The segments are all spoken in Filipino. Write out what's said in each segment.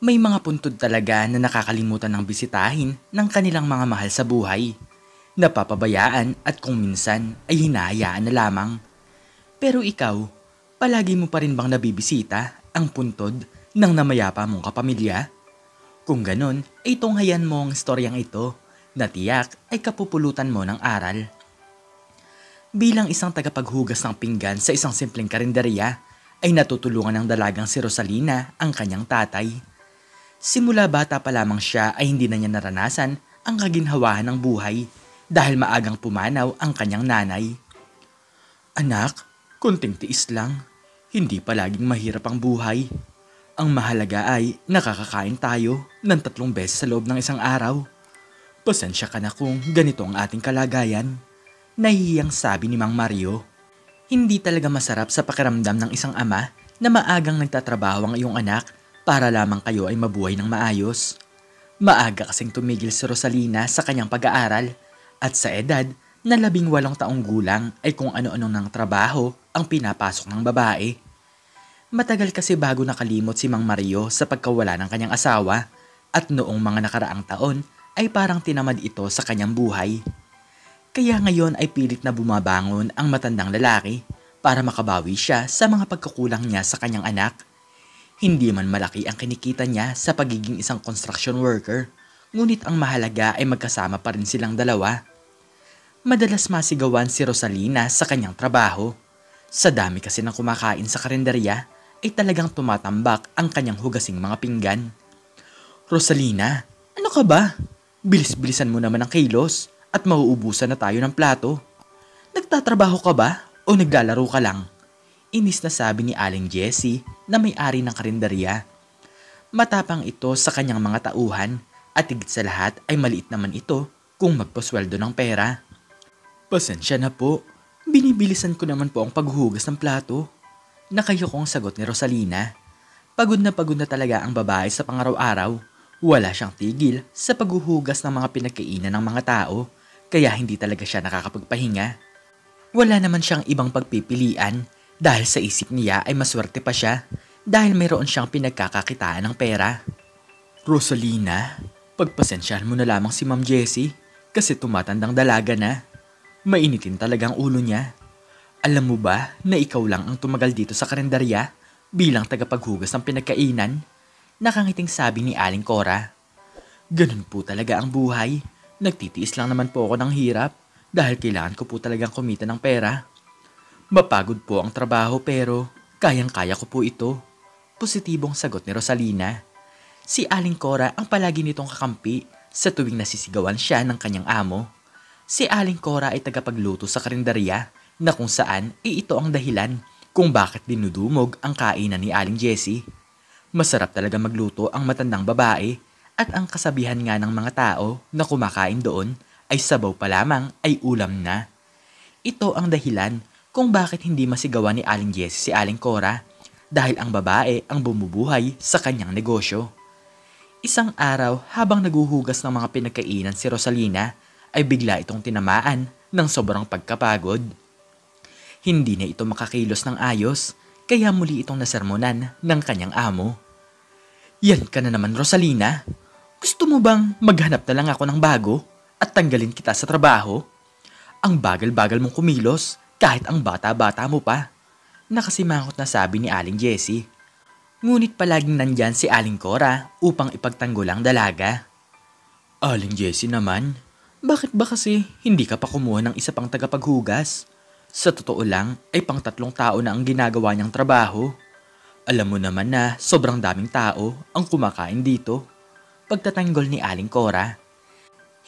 May mga puntod talaga na nakakalimutan ng bisitahin ng kanilang mga mahal sa buhay. Napapabayaan at kung minsan ay hinahayaan na lamang. Pero ikaw, palagi mo pa rin bang nabibisita ang puntod ng namayapa mong kapamilya? Kung ganon, ay tunghayan mo ang istoryang ito na tiyak ay kapupulutan mo ng aral. Bilang isang tagapaghugas ng pinggan sa isang simpleng karinderya, ay natutulungan ng dalagang si Rosalina ang kanyang tatay. Simula bata pa lamang siya ay hindi na niya naranasan ang kaginhawahan ng buhay dahil maagang pumanaw ang kanyang nanay. Anak, konting tiis lang. Hindi palaging mahirap ang buhay. Ang mahalaga ay nakakakain tayo ng 3 beses sa loob ng isang araw. Pasensya ka na kung ganito ang ating kalagayan. Nahihiyang sabi ni Mang Mario. Hindi talaga masarap sa pakiramdam ng isang ama na maagang nagtatrabaho ang iyong anak para lamang kayo ay mabuhay ng maayos. Maaga kasing tumigil si Rosalina sa kanyang pag-aaral at sa edad na 18 taong gulang ay kung ano-ano ng trabaho ang pinapasok ng babae. Matagal kasi bago nakalimot si Mang Mario sa pagkawala ng kanyang asawa at noong mga nakaraang taon ay parang tinamad ito sa kanyang buhay. Kaya ngayon ay pilit na bumabangon ang matandang lalaki para makabawi siya sa mga pagkukulang niya sa kanyang anak. Hindi man malaki ang kinikita niya sa pagiging isang construction worker, ngunit ang mahalaga ay magkasama pa rin silang dalawa. Madalas masigawan si Rosalina sa kanyang trabaho. Sa dami kasi ng kumakain sa karinderya, ay talagang tumatambak ang kanyang hugasing mga pinggan. Rosalina, ano ka ba? Bilis-bilisan mo naman ang kilos at mauubusan na tayo ng plato. Nagtatrabaho ka ba o naglalaro ka lang? Inis na sabi ni Aling Jessie na may-ari ng karinderya. Matapang ito sa kanyang mga tauhan at higit sa lahat ay maliit naman ito kung magpasweldo ng pera. Pasensya na po, binibilisan ko naman po ang paghuhugas ng plato. Nakayokong sagot ni Rosalina. Pagod na talaga ang babae sa pangaraw-araw. Wala siyang tigil sa paghuhugas ng mga pinagkainan ng mga tao, kaya hindi talaga siya nakakapagpahinga. Wala naman siyang ibang pagpipilian dahil sa isip niya ay maswerte pa siya dahil mayroon siyang pinagkakakitaan ng pera. Rosalina, pagpasensyahan mo na lamang si Ma'am Jessie kasi tumatandang dalaga na. Mainitin talagang ulo niya. Alam mo ba na ikaw lang ang tumagal dito sa karinderya bilang tagapaghugas ng pinagkainan? Nakangiting sabi ni Aling Cora. Ganun po talaga ang buhay. Nagtitiis lang naman po ako ng hirap dahil kailangan ko po talagang kumita ng pera. Mapagod po ang trabaho pero kayang-kaya ko po ito. Positibong sagot ni Rosalina. Si Aling Cora ang palagi nitong kakampi sa tuwing nasisigawan siya ng kanyang amo. Si Aling Cora ay tagapagluto sa karinderya na kung saan ito ang dahilan kung bakit dinudumog ang kainan ni Aling Jessie. Masarap talaga magluto ang matandang babae at ang kasabihan nga ng mga tao na kumakain doon ay sabaw pa lamang ay ulam na. Ito ang dahilan kung bakit hindi masigawan ni Aling Jessie si Aling Cora dahil ang babae ang bumubuhay sa kanyang negosyo. Isang araw habang naguhugas ng mga pinagkainan si Rosalina ay bigla itong tinamaan ng sobrang pagkapagod. Hindi na ito makakilos ng ayos kaya muli itong nasermonan ng kanyang amo. Yan ka na naman Rosalina. Gusto mo bang maghanap na lang ako ng bago at tanggalin kita sa trabaho? Ang bagal-bagal mong kumilos kahit ang bata-bata mo pa. Nakasimangot na sabi ni Aling Jessie. Ngunit palaging nandyan si Aling Cora upang ipagtanggol ang dalaga. Aling Jessie naman, bakit ba kasi hindi ka pa kumuha ng isa pang tagapaghugas? Sa totoo lang ay pang 3 tao na ang ginagawa niyang trabaho. Alam mo naman na sobrang daming tao ang kumakain dito. Pagtatanggol ni Aling Cora.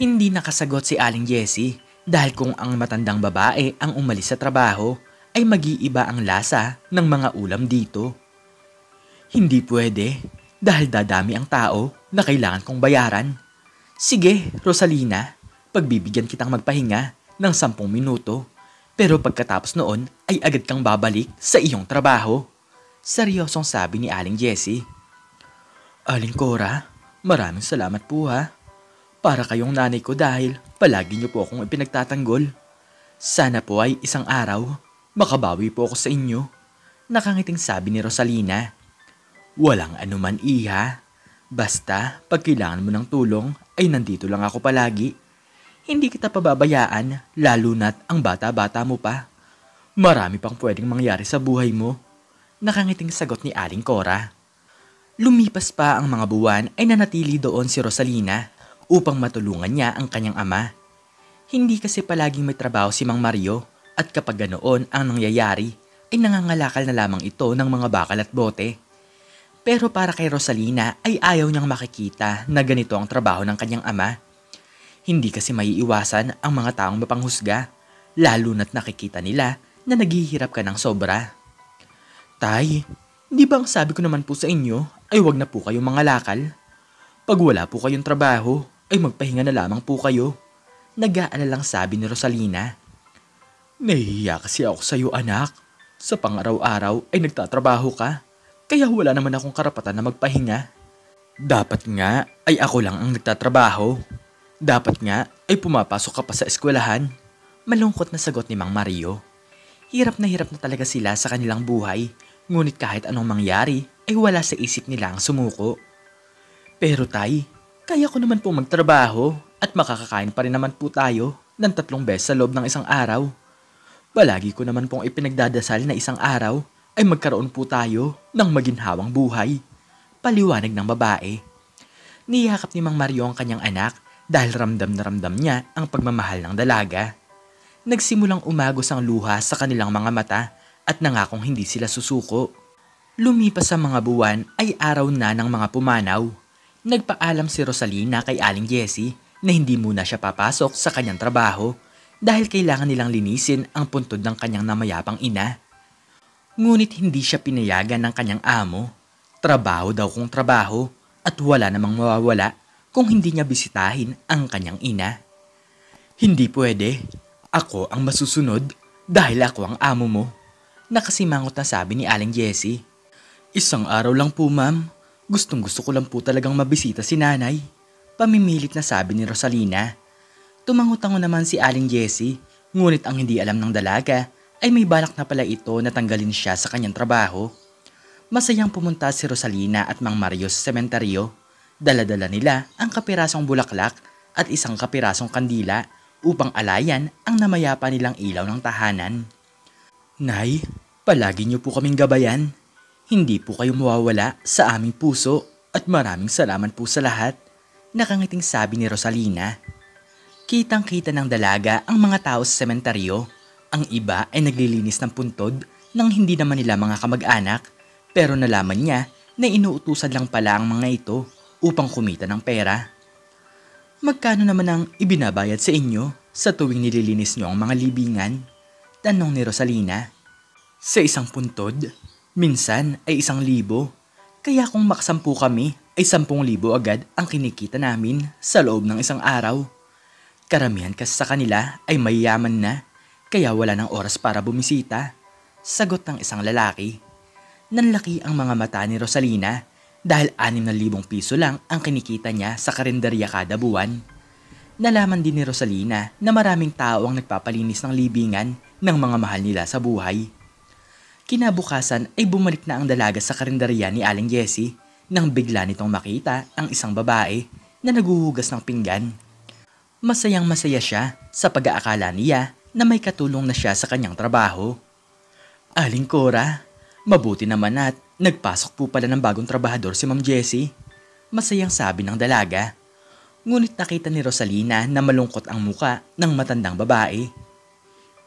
Hindi nakasagot si Aling Jessie dahil kung ang matandang babae ang umalis sa trabaho ay mag-iiba ang lasa ng mga ulam dito. Hindi pwede dahil dadami ang tao na kailangan kong bayaran. Sige, Rosalina, pagbibigyan kitang magpahinga ng 10 minuto. Pero pagkatapos noon ay agad kang babalik sa iyong trabaho. Seryosong sabi ni Aling Jessie. Aling Cora, maraming salamat po ha. Para kayong nanay ko dahil palagi niyo po akong ipinagtatanggol. Sana po ay isang araw makabawi po ako sa inyo. Nakangiting sabi ni Rosalina. Walang anuman iha. Basta, pag kailangan mo ng tulong, ay nandito lang ako palagi. Hindi kita pababayaan, lalo na't ang bata-bata mo pa. Marami pang pwedeng mangyari sa buhay mo. Nakangiting sagot ni Aling Cora. Lumipas pa ang mga buwan ay nanatili doon si Rosalina upang matulungan niya ang kanyang ama. Hindi kasi palaging may trabaho si Mang Mario at kapag ganoon ang nangyayari ay nangangalakal na lamang ito ng mga bakal at bote. Pero para kay Rosalina ay ayaw niyang makikita na ganito ang trabaho ng kanyang ama. Hindi kasi maiiwasan ang mga taong mapanghusga, lalo na't nakikita nila na naghihirap ka ng sobra. Tay, di ba ang sabi ko naman po sa inyo ay wag na po kayong mangalakal? Pag wala po kayong trabaho ay magpahinga na lamang po kayo. Nag-aalalang sabi ni Rosalina. Nahihiya kasi ako sa iyo anak. Sa pang-araw-araw ay nagtatrabaho ka. Kaya wala naman akong karapatan na magpahinga. Dapat nga ay ako lang ang nagtatrabaho. Dapat nga ay pumapasok ka pa sa eskwelahan. Malungkot na sagot ni Mang Mario. Hirap na talaga sila sa kanilang buhay. Ngunit kahit anong mangyari ay wala sa isip nila ang sumuko. Pero tay, kaya ko naman po magtrabaho at makakakain pa rin naman po tayo ng 3 beses sa loob ng isang araw. Palagi ko naman pong ipinagdadasal na isang araw ay magkaroon po tayo ng maginhawang buhay. Paliwanag ng babae. Niyakap ni Mang Mario ang kanyang anak dahil ramdam na ramdam niya ang pagmamahal ng dalaga. Nagsimulang umagos ang luha sa kanilang mga mata at nangakong hindi sila susuko. Lumipas ang mga buwan ay araw na ng mga pumanaw. Nagpaalam si Rosalina kay Aling Jessie na hindi muna siya papasok sa kanyang trabaho dahil kailangan nilang linisin ang puntod ng kanyang namayapang ina. Ngunit hindi siya pinayagan ng kanyang amo. Trabaho daw kung trabaho at wala namang mawawala kung hindi niya bisitahin ang kanyang ina. Hindi pwede. Ako ang masusunod dahil ako ang amo mo. Nakasimangot na sabi ni Aling Jessie. Isang araw lang po ma'am. Gustong-gusto ko lang po talagang mabisita si nanay. Pamimilit na sabi ni Rosalina. Tumangot-tango naman si Aling Jessie, ngunit ang hindi alam ng dalaga ay may balak na pala ito na tanggalin siya sa kanyang trabaho. Masayang pumunta si Rosalina at Mang Mario sa sementeryo. Dala-dala nila ang kapirasong bulaklak at isang kapirasong kandila upang alayan ang namayapa nilang ilaw ng tahanan. Nay, palagi niyo po kaming gabayan. Hindi po kayo mawawala sa aming puso at maraming salamat po sa lahat. Nakangiting sabi ni Rosalina. Kitang-kita ng dalaga ang mga tao sa sementeryo. Ang iba ay naglilinis ng puntod nang hindi naman nila mga kamag-anak, pero nalaman niya na inuutusan lang pala ang mga ito upang kumita ng pera. Magkano naman ang ibinabayad sa inyo sa tuwing nililinis niyo ang mga libingan? Tanong ni Rosalina. Sa isang puntod, minsan ay 1,000. Kaya kung makasampu kami ay 10,000 agad ang kinikita namin sa loob ng isang araw. Karamihan kasi sa kanila ay mayayaman na. Kaya wala ng oras para bumisita. Sagot ng isang lalaki. Nanlaki ang mga mata ni Rosalina dahil 6,000 piso lang ang kinikita niya sa karinderya kada buwan. Nalaman din ni Rosalina na maraming tao ang nagpapalinis ng libingan ng mga mahal nila sa buhay. Kinabukasan ay bumalik na ang dalaga sa karinderya ni Aling Jessie nang bigla nitong makita ang isang babae na naguhugas ng pinggan. Masayang masaya siya sa pag-aakala niya na may katulong na siya sa kanyang trabaho. Aling Cora, mabuti naman at nagpasok po pala ng bagong trabahador si Ma'am Jessie. Masayang sabi ng dalaga. Ngunit nakita ni Rosalina na malungkot ang muka ng matandang babae.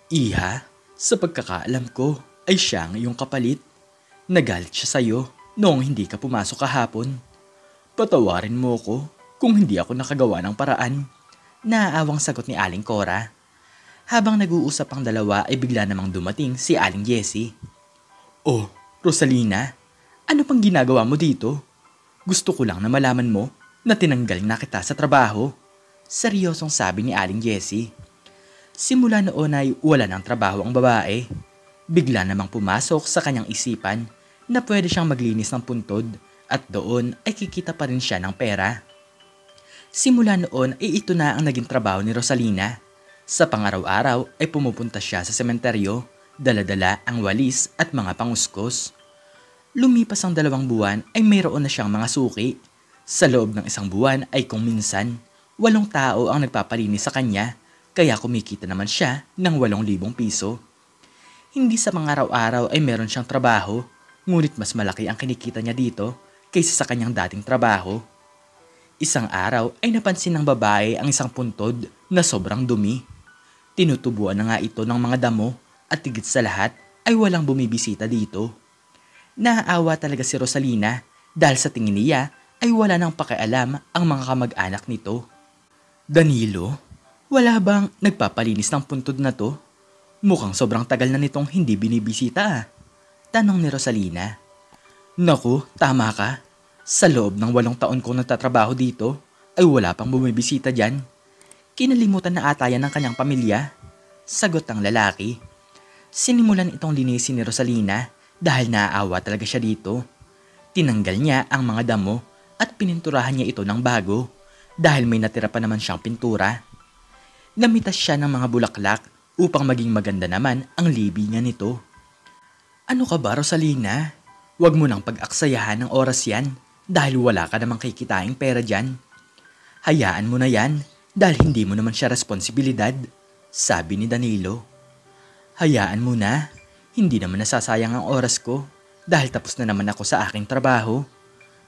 Iha, sa pagkakaalam ko ay siya ang iyong kapalit. Nagalit siya sa'yo noong hindi ka pumasok kahapon. Patawarin mo ko kung hindi ako nakagawa ng paraan. Naaawang sagot ni Aling Cora. Habang nag-uusap ang dalawa ay bigla namang dumating si Aling Jessie. Oh, Rosalina, ano pang ginagawa mo dito? Gusto ko lang na malaman mo na tinanggal na kita sa trabaho. Seryosong sabi ni Aling Jessie. Simula noon ay wala ng trabaho ang babae. Bigla namang pumasok sa kanyang isipan na pwede siyang maglinis ng puntod at doon ay kikita pa rin siya ng pera. Simula noon ay ito na ang naging trabaho ni Rosalina. Sa pang-araw-araw ay pumupunta siya sa sementeryo, dala-dala ang walis at mga panguskos. Lumipas ang 2 buwan ay mayroon na siyang mga suki. Sa loob ng isang buwan ay kung minsan, 8 tao ang nagpapalinis sa kanya, kaya kumikita naman siya ng 8,000 piso. Hindi sa mga araw-araw ay meron siyang trabaho, ngunit mas malaki ang kinikita niya dito kaysa sa kanyang dating trabaho. Isang araw ay napansin ng babae ang isang puntod na sobrang dumi. Tinutubuan na nga ito ng mga damo at tigit sa lahat ay walang bumibisita dito. Naaawa talaga si Rosalina dahil sa tingin niya ay wala nang pakialam ang mga kamag-anak nito. Danilo, wala bang nagpapalinis ng puntod na to? Mukhang sobrang tagal na nitong hindi binibisita ah. Tanong ni Rosalina. Naku, tama ka. Sa loob ng 8 taon kong nagtatrabaho dito, ay wala pang bumibisita dyan. Kinalimutan na ata yan ng kanyang pamilya. Sagot ng lalaki. Sinimulan itong linisin ni Rosalina dahil naaawa talaga siya dito. Tinanggal niya ang mga damo at pininturahan niya ito ng bago dahil may natira pa naman siyang pintura. Namitas siya ng mga bulaklak upang maging maganda naman ang libingan nito. Ano ka ba, Rosalina? Huwag mo nang pag-aksayahan ng oras yan dahil wala ka namang kikitaing pera dyan. Hayaan mo na yan dahil hindi mo naman siya responsibilidad, sabi ni Danilo. Hayaan mo na, hindi naman nasasayang ang oras ko dahil tapos na naman ako sa aking trabaho.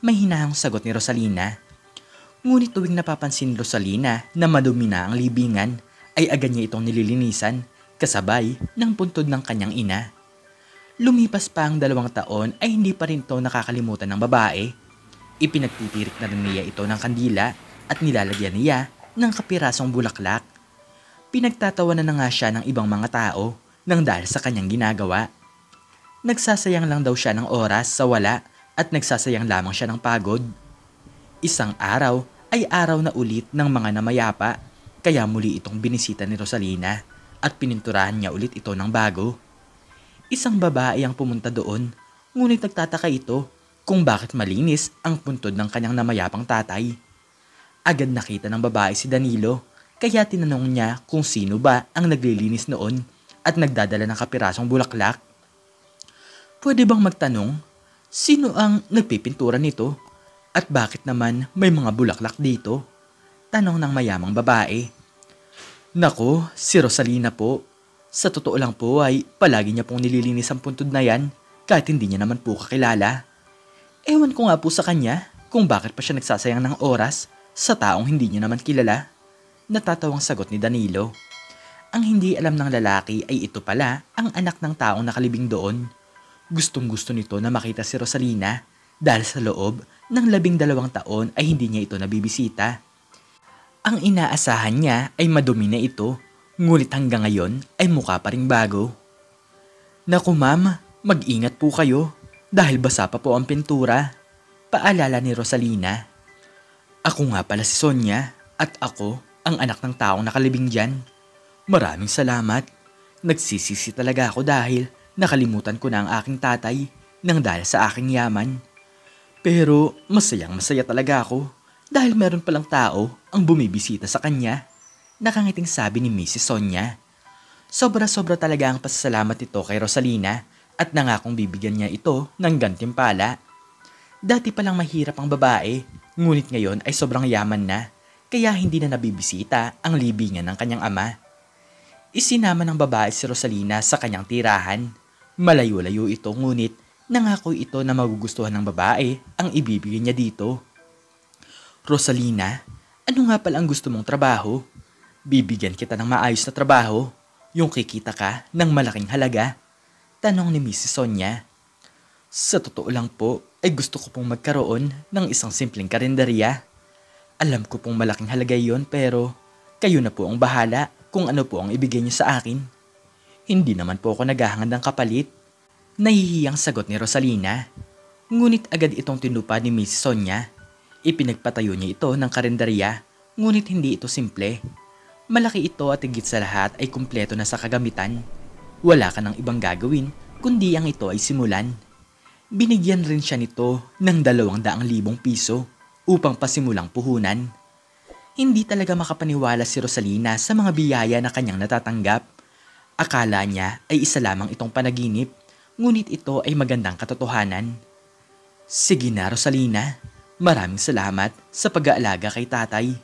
May hinahang sagot ni Rosalina. Ngunit tuwing napapansin ni Rosalina na madumi na ang libingan, ay agad niya itong nililinisan kasabay ng puntod ng kanyang ina. Lumipas pa ang 2 taon ay hindi pa rin ito nakakalimutan ng babae. Ipinagtitirik na rin niya ito ng kandila at nilalagyan niya ng kapirasong bulaklak. Pinagtatawanan na nga siya ng ibang mga tao nang dahil sa kanyang ginagawa. Nagsasayang lang daw siya ng oras sa wala at nagsasayang lamang siya ng pagod. Isang araw ay araw na ulit ng mga namayapa, kaya muli itong binisita ni Rosalina at pininturahan niya ulit ito ng bago. Isang babae ang pumunta doon, ngunit nagtataka ito kung bakit malinis ang puntod ng kanyang namayapang tatay. Agad nakita ng babae si Danilo, kaya tinanong niya kung sino ba ang naglilinis noon at nagdadala ng kapirasong bulaklak. Pwede bang magtanong, sino ang nagpipintura nito? At bakit naman may mga bulaklak dito? Tanong ng mayamang babae. Nako, si Rosalina po. Sa totoo lang po ay palagi niya pong nililinis ang puntod na yan kahit hindi niya naman po kakilala. Ewan ko nga po sa kanya kung bakit pa siya nagsasayang ng oras sa taong hindi niya naman kilala. Natatawang sagot ni Danilo. Ang hindi alam ng lalaki ay ito pala ang anak ng taong nakalibing doon. Gustong gusto nito na makita si Rosalina dahil sa loob ng 12 taon ay hindi niya ito nabibisita. Ang inaasahan niya ay madumi na ito, ngunit hanggang ngayon ay mukha pa ring bago. Naku ma'am, mag-ingat po kayo dahil basa pa po ang pintura, paalala ni Rosalina. Ako nga pala si Sonia at ako ang anak ng taong nakalibing dyan. Maraming salamat. Nagsisisi talaga ako dahil nakalimutan ko na ang aking tatay nang dahil sa aking yaman. Pero masayang masaya talaga ako dahil meron palang tao ang bumibisita sa kanya. Nakangiting sabi ni Mrs. Sonia. Sobra-sobra talaga ang pasasalamat nito kay Rosalina at nangakong bibigyan niya ito ng gantimpala. Dati palang mahirap ang babae, ngunit ngayon ay sobrang yaman na, kaya hindi na nabibisita ang libingan ng kanyang ama. Isinama ng babae si Rosalina sa kanyang tirahan. Malayo-layo ito ngunit nangako ito na magugustuhan ng babae ang ibibigay niya dito. Rosalina, ano nga pala ang gusto mong trabaho? Bibigyan kita ng maayos na trabaho, yung kikita ka ng malaking halaga. Tanong ni Mrs. Sonia. Sa totoo lang po ay gusto ko pong magkaroon ng isang simpleng karinderya. Alam ko pong malaking halaga yon pero kayo na po ang bahala kung ano po ang ibigay niyo sa akin. Hindi naman po ako naghahangad ng kapalit. Nahihiyang sagot ni Rosalina. Ngunit agad itong tinupad ni Mrs. Sonia. Ipinagpatayo niya ito ng karinderya, ngunit hindi ito simple. Malaki ito at higit sa lahat ay kumpleto na sa kagamitan. Wala ka nang ibang gagawin kundi ang ito ay simulan. Binigyan rin siya nito ng 200,000 piso upang pasimulang puhunan. Hindi talaga makapaniwala si Rosalina sa mga biyaya na kanyang natatanggap. Akala niya ay isa lamang itong panaginip, ngunit ito ay magandang katotohanan. Sige na Rosalina, Maraming salamat sa pag-aalaga kay tatay.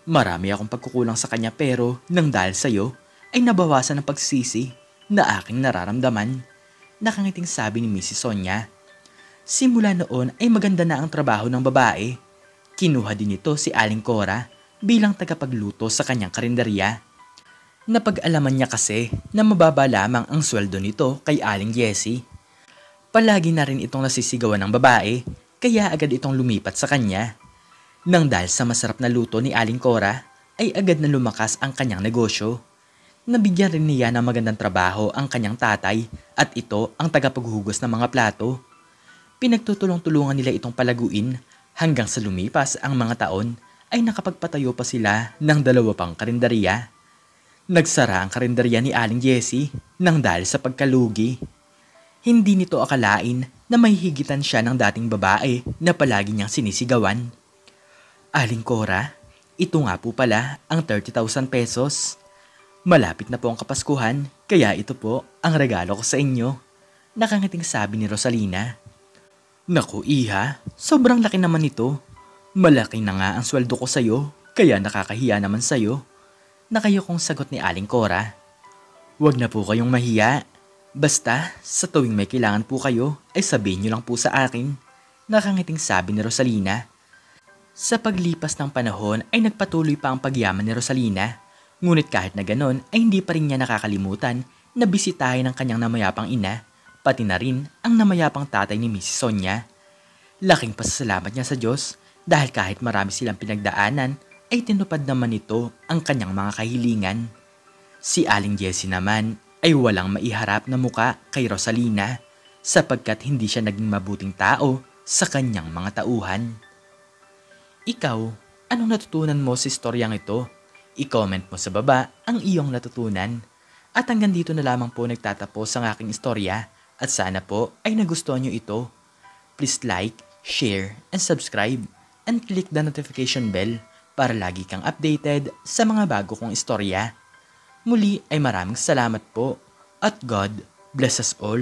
Marami akong pagkukulang sa kanya pero nang dahil sa'yo ay nabawasan ang pagsisi na aking nararamdaman. Nakangiting sabi ni Mrs. Sonia. Simula noon ay maganda na ang trabaho ng babae. Kinuha din ito si Aling Cora bilang tagapagluto sa kanyang karinderya. Napag-alaman niya kasi na mababa lamang ang sweldo nito kay Aling Jessie. Palagi na rin itong nasisigawan ng babae kaya agad itong lumipat sa kanya. Nang dahil sa masarap na luto ni Aling Cora ay agad na lumakas ang kanyang negosyo. Nabigyan rin niya ng magandang trabaho ang kanyang tatay at ito ang tagapaghugas ng mga plato. Pinagtutulong-tulungan nila itong palaguin hanggang sa lumipas ang mga taon ay nakapagpatayo pa sila ng 2 pang karinderya. Nagsara ang karinderya ni Aling Jessie nang dahil sa pagkalugi. Hindi nito akalain na may higitan siya ng dating babae na palagi niyang sinisigawan. Aling Cora, ito nga po pala ang 30,000 pesos. Malapit na po ang Kapaskuhan, kaya ito po ang regalo ko sa inyo. Nakangiting sabi ni Rosalina. Naku iha, sobrang laki naman ito. Malaki na nga ang sweldo ko sa'yo, kaya nakakahiya naman sa'yo. Nakayokong sagot ni Aling Cora. Huwag na po kayong mahiya. Basta, sa tuwing may kailangan po kayo, ay sabihin niyo lang po sa akin. Nakangiting sabi ni Rosalina. Sa paglipas ng panahon ay nagpatuloy pa ang pagyaman ni Rosalina. Ngunit kahit na ganon ay hindi pa rin niya nakakalimutan na bisitahin ng kanyang namayapang ina, pati na rin ang namayapang tatay ni Mrs. Sonia. Laking pasasalamat niya sa Diyos dahil kahit marami silang pinagdaanan ay tinupad naman nito ang kanyang mga kahilingan. Si Aling Jessie naman ay walang maiharap na muka kay Rosalina sapagkat hindi siya naging mabuting tao sa kanyang mga tauhan. Ikaw, anong natutunan mo sa istoryang ito? I-comment mo sa baba ang iyong natutunan. At hanggang dito na lamang po nagtatapos ang aking istorya at sana po ay nagustuhan nyo ito. Please like, share, and subscribe and click the notification bell para lagi kang updated sa mga bago kong istorya. Muli ay maraming salamat po at God bless us all.